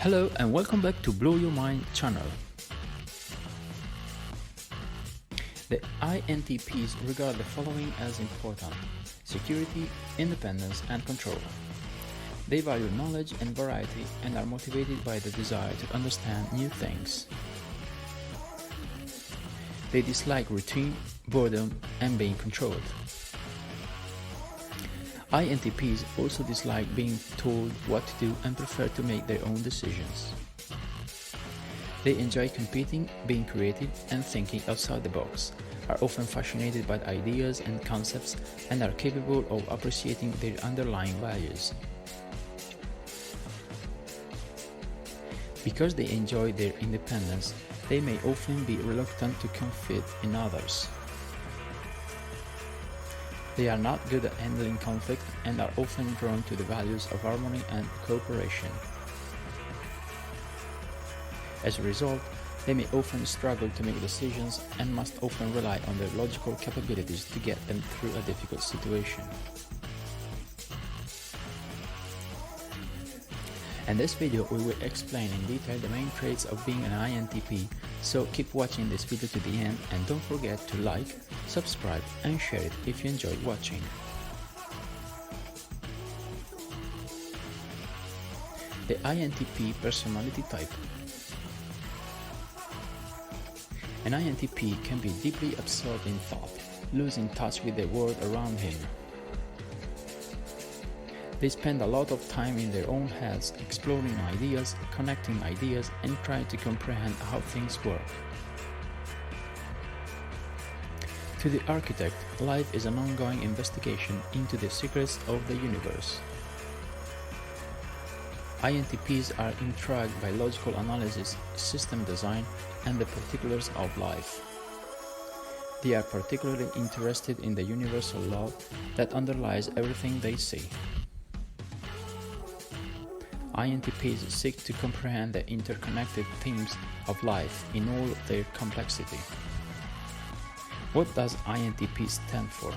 Hello and welcome back to Blow Your Mind channel. The INTPs regard the following as important: security, independence, and control. They value knowledge and variety and are motivated by the desire to understand new things. They dislike routine, boredom, and being controlled. INTPs also dislike being told what to do and prefer to make their own decisions. They enjoy competing, being creative, and thinking outside the box, are often fascinated by ideas and concepts, and are capable of appreciating their underlying values. Because they enjoy their independence, they may often be reluctant to confide in others. They are not good at handling conflict and are often drawn to the values of harmony and cooperation. As a result, they may often struggle to make decisions and must often rely on their logical capabilities to get them through a difficult situation. In this video, we will explain in detail the main traits of being an INTP, so keep watching this video to the end and don't forget to like, subscribe and share it if you enjoyed watching. The INTP personality type. An INTP can be deeply absorbed in thought, losing touch with the world around him. They spend a lot of time in their own heads, exploring ideas, connecting ideas, and trying to comprehend how things work. To the architect, life is an ongoing investigation into the secrets of the universe. INTPs are intrigued by logical analysis, system design, and the particulars of life. They are particularly interested in the universal law that underlies everything they see. INTPs seek to comprehend the interconnected themes of life in all their complexity. What does INTP stand for?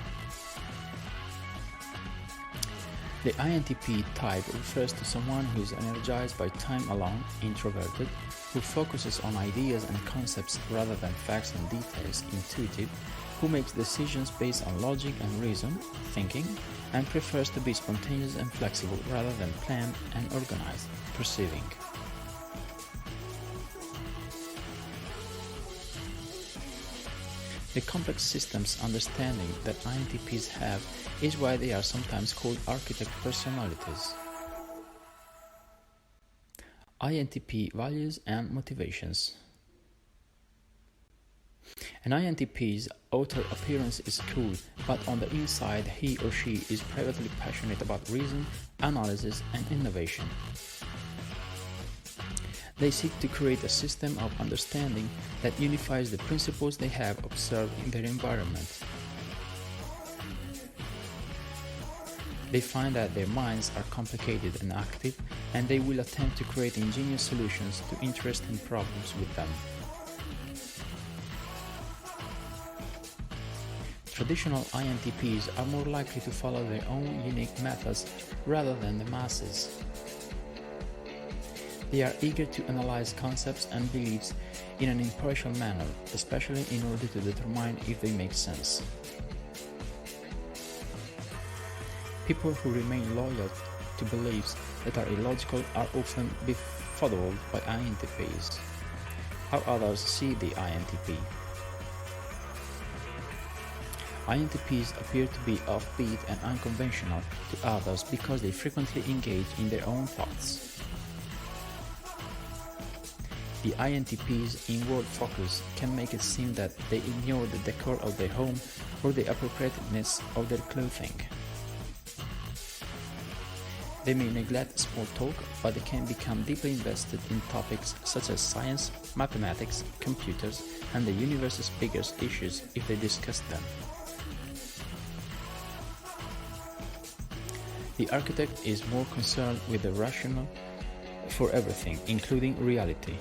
The INTP type refers to someone who is energized by time alone, introverted, who focuses on ideas and concepts rather than facts and details, intuitive, who makes decisions based on logic and reason, thinking, and prefers to be spontaneous and flexible rather than planned and organized, perceiving. The complex systems understanding that INTPs have is why they are sometimes called architect personalities. INTP values and motivations. An INTP's outer appearance is cool, but on the inside he or she is privately passionate about reason, analysis, and innovation. They seek to create a system of understanding that unifies the principles they have observed in their environment. They find that their minds are complicated and active, and they will attempt to create ingenious solutions to interesting problems with them. Traditional INTPs are more likely to follow their own unique methods rather than the masses. They are eager to analyze concepts and beliefs in an impartial manner, especially in order to determine if they make sense. People who remain loyal to beliefs that are illogical are often befuddled by INTPs. How others see the INTP. INTPs appear to be offbeat and unconventional to others because they frequently engage in their own thoughts. The INTP's inward focus can make it seem that they ignore the decor of their home or the appropriateness of their clothing. They may neglect small talk, but they can become deeply invested in topics such as science, mathematics, computers, and the universe's biggest issues if they discuss them. The architect is more concerned with the rationale for everything, including reality.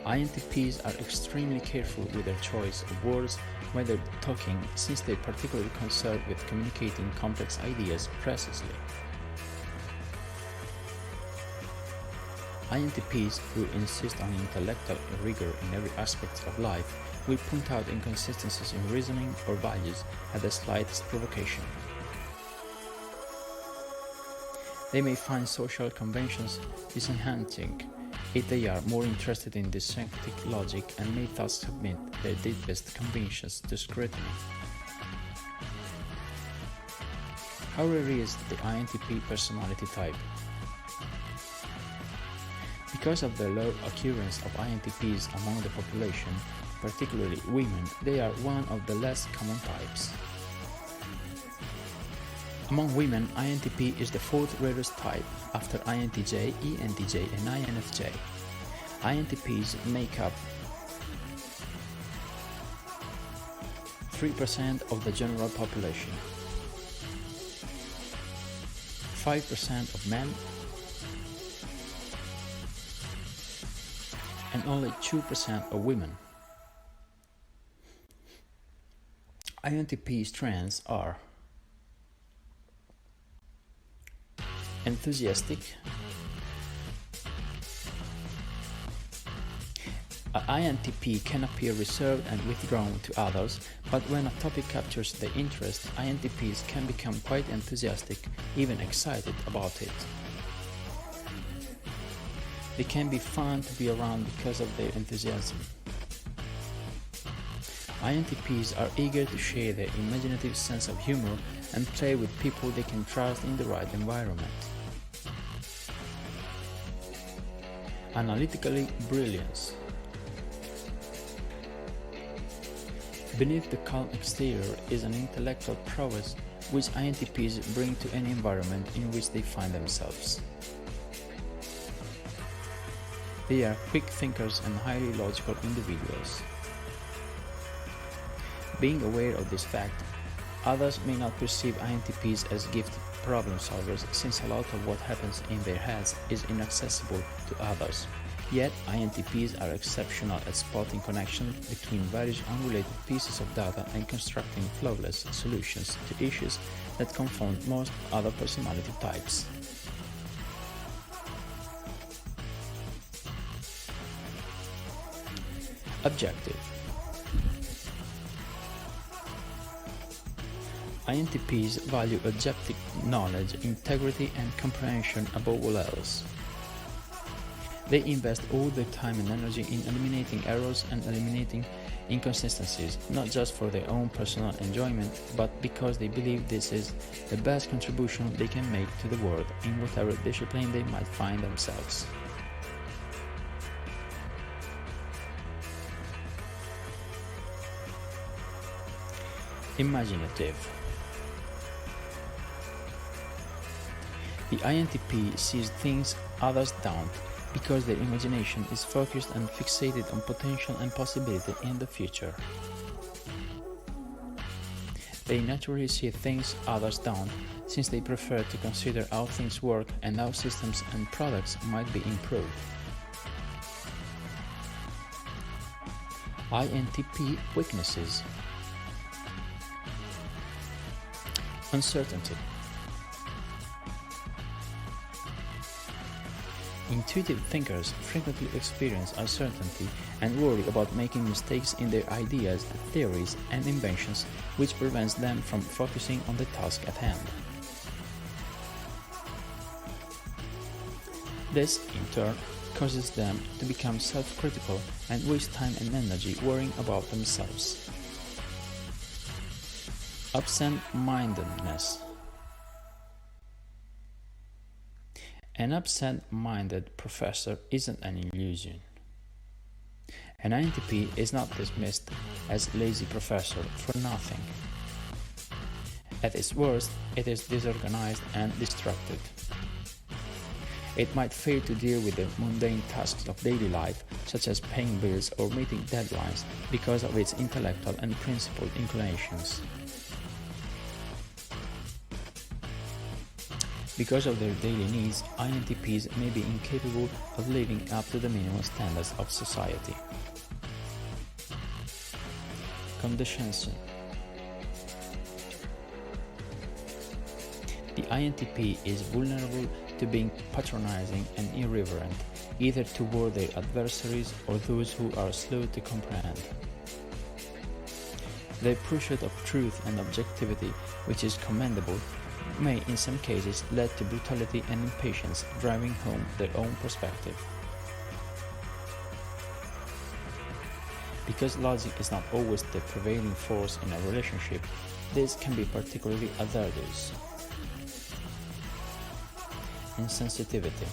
INTPs are extremely careful with their choice of words when they're talking, since they're particularly concerned with communicating complex ideas precisely. INTPs who insist on intellectual rigor in every aspect of life will point out inconsistencies in reasoning or values at the slightest provocation. They may find social conventions disenchanting if they are more interested in deductive logic and may thus submit their deepest convictions to scrutiny. How rare is the INTP personality type? Because of the low occurrence of INTPs among the population, particularly women, they are one of the less common types. Among women, INTP is the fourth rarest type after INTJ, ENTJ, and INFJ. INTPs make up 3% of the general population, 5% of men, and only 2% of women. INTP strengths are enthusiastic. An INTP can appear reserved and withdrawn to others, but when a topic captures their interest, INTPs can become quite enthusiastic, even excited about it. They can be fun to be around because of their enthusiasm. INTPs are eager to share their imaginative sense of humor and play with people they can trust in the right environment. Analytically brilliance. Beneath the calm exterior is an intellectual prowess which INTPs bring to any environment in which they find themselves. They are quick thinkers and highly logical individuals. Being aware of this fact, others may not perceive INTPs as gifted problem solvers since a lot of what happens in their heads is inaccessible to others. Yet, INTPs are exceptional at spotting connections between various unrelated pieces of data and constructing flawless solutions to issues that confound most other personality types. Objective. INTPs value objective knowledge, integrity, and comprehension above all else. They invest all their time and energy in eliminating errors and eliminating inconsistencies, not just for their own personal enjoyment, but because they believe this is the best contribution they can make to the world in whatever discipline they might find themselves. Imaginative. The INTP sees things others don't because their imagination is focused and fixated on potential and possibility in the future. They naturally see things others don't since they prefer to consider how things work and how systems and products might be improved. INTP weaknesses. Uncertainty. Intuitive thinkers frequently experience uncertainty and worry about making mistakes in their ideas, theories, and inventions, which prevents them from focusing on the task at hand. This, in turn, causes them to become self-critical and waste time and energy worrying about themselves. Absent-mindedness. An absent-minded professor isn't an illusion. An INTP is not dismissed as lazy professor for nothing. At its worst, it is disorganized and distracted. It might fail to deal with the mundane tasks of daily life, such as paying bills or meeting deadlines, because of its intellectual and principled inclinations. Because of their daily needs, INTPs may be incapable of living up to the minimum standards of society. Condescension. The INTP is vulnerable to being patronizing and irreverent, either toward their adversaries or those who are slow to comprehend. Their pursuit of truth and objectivity, which is commendable, may in some cases lead to brutality and impatience, driving home their own perspective. Because logic is not always the prevailing force in a relationship, this can be particularly hazardous. Insensitivity.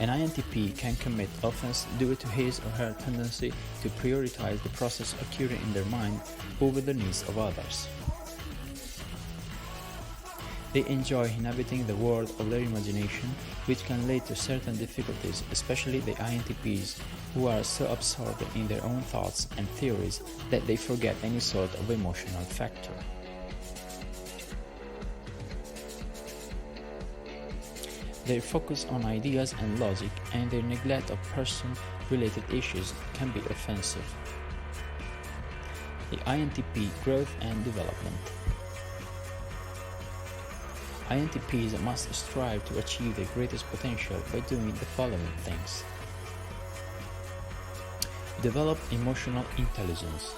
An INTP can commit offense due to his or her tendency to prioritize the process occurring in their mind over the needs of others. They enjoy inhabiting the world of their imagination, which can lead to certain difficulties, especially the INTPs, who are so absorbed in their own thoughts and theories that they forget any sort of emotional factor. Their focus on ideas and logic and their neglect of person-related issues can be offensive. The INTP growth and development. INTPs must strive to achieve their greatest potential by doing the following things. Develop emotional intelligence.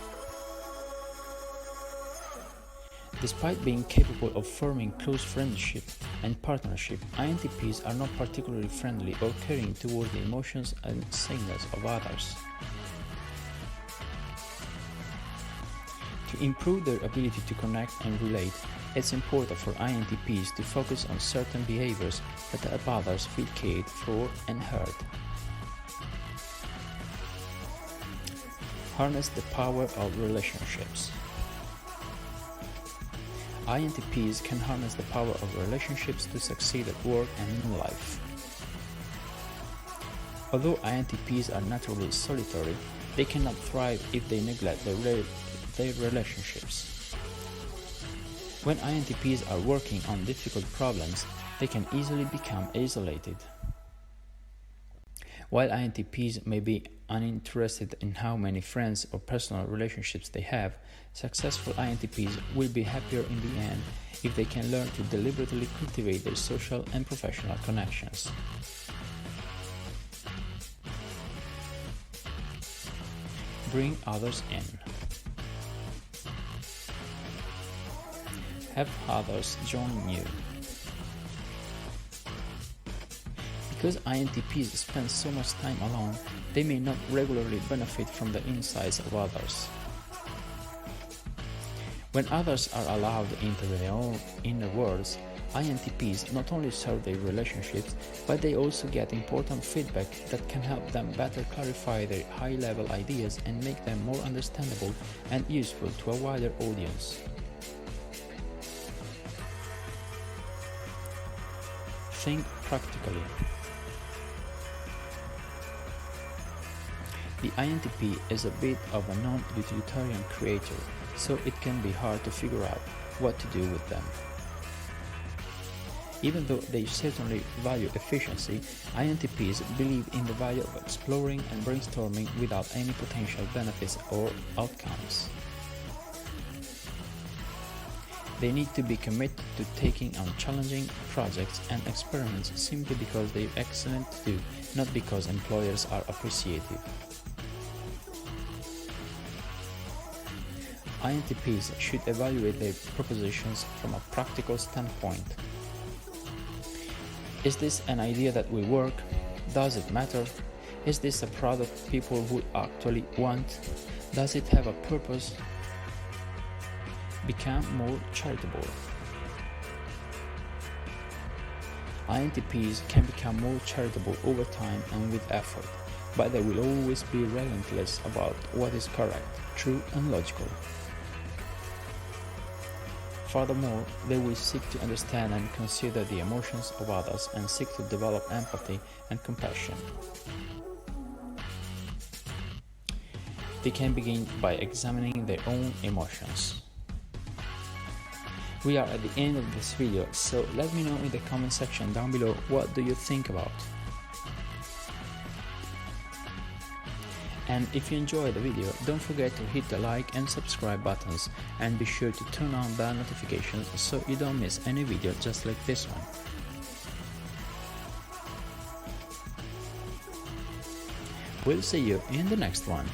Despite being capable of forming close friendship and partnership, INTPs are not particularly friendly or caring toward the emotions and signals of others. To improve their ability to connect and relate, it's important for INTPs to focus on certain behaviors that help others feel cared for and heard. Harness the power of relationships. INTPs can harness the power of relationships to succeed at work and in life. Although INTPs are naturally solitary, they cannot thrive if they neglect their relationships. When INTPs are working on difficult problems, they can easily become isolated. While INTPs may be uninterested in how many friends or personal relationships they have, successful INTPs will be happier in the end if they can learn to deliberately cultivate their social and professional connections. Bring others in. Have others join you. Because INTPs spend so much time alone, they may not regularly benefit from the insights of others. When others are allowed into their own inner worlds, INTPs not only serve their relationships, but they also get important feedback that can help them better clarify their high-level ideas and make them more understandable and useful to a wider audience. Think practically. The INTP is a bit of a non-utilitarian creature, so it can be hard to figure out what to do with them. Even though they certainly value efficiency, INTPs believe in the value of exploring and brainstorming without any potential benefits or outcomes. They need to be committed to taking on challenging projects and experiments simply because they're excellent to do, not because employers are appreciative. INTPs should evaluate their propositions from a practical standpoint. Is this an idea that will work? Does it matter? Is this a product people would actually want? Does it have a purpose? Become more charitable. INTPs can become more charitable over time and with effort, but they will always be relentless about what is correct, true and logical. Furthermore, they will seek to understand and consider the emotions of others and seek to develop empathy and compassion. They can begin by examining their own emotions. We are at the end of this video, so let me know in the comment section down below what do you think about. And if you enjoyed the video, don't forget to hit the like and subscribe buttons, and be sure to turn on bell notifications so you don't miss any video just like this one. We'll see you in the next one.